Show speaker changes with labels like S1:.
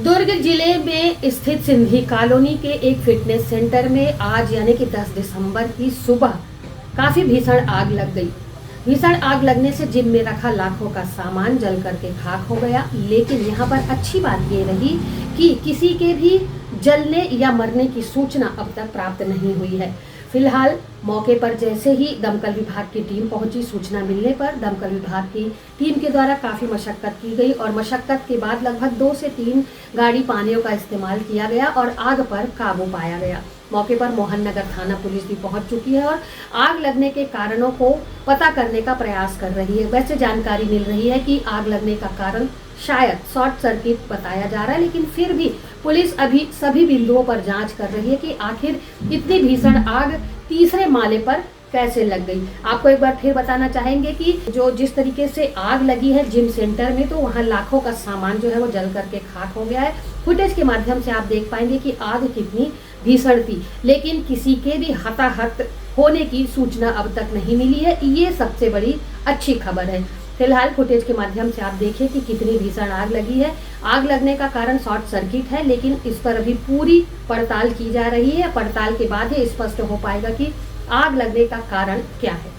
S1: दुर्ग जिले में स्थित सिंधी कॉलोनी के एक फिटनेस सेंटर में आज यानी कि 10 दिसंबर की सुबह काफी भीषण आग लग गई। भीषण आग लगने से जिम में रखा लाखों का सामान जल करके खाक हो गया। लेकिन यहाँ पर अच्छी बात ये रही कि किसी के भी जलने या मरने की सूचना अब तक प्राप्त नहीं हुई है। फिलहाल मौके पर जैसे ही दमकल विभाग की टीम पहुंची, सूचना मिलने पर दमकल विभाग की टीम के द्वारा काफ़ी मशक्कत की गई और मशक्कत के बाद लगभग 2 से 3 गाड़ी पानियों का इस्तेमाल किया गया और आग पर काबू पाया गया। मौके पर मोहन नगर थाना पुलिस भी पहुंच चुकी है और आग लगने के कारणों को पता करने का प्रयास कर रही है। वैसे जानकारी मिल रही है कि आग लगने का कारण शायद शॉर्ट सर्किट बताया जा रहा है, लेकिन फिर भी पुलिस अभी सभी बिंदुओं पर जांच कर रही है कि आखिर इतनी भीषण आग तीसरे माले पर कैसे लग गई। आपको एक बार फिर बताना चाहेंगे कि जिस तरीके से आग लगी है जिम सेंटर में, तो वहां लाखों का सामान जो है वो जल करके खाक हो गया है। फुटेज के माध्यम से आप देख पाएंगे कि आग कितनी भीषण थी, लेकिन किसी के भी हताहत होने की सूचना अब तक नहीं मिली है। ये सबसे बड़ी अच्छी खबर है। फिलहाल फुटेज के माध्यम से आप देखें कि कितनी भीषण आग लगी है। आग लगने का कारण शॉर्ट सर्किट है, लेकिन इस पर अभी पूरी पड़ताल की जा रही है। पड़ताल के बाद ही स्पष्ट हो पाएगा कि आग लगने का कारण क्या है।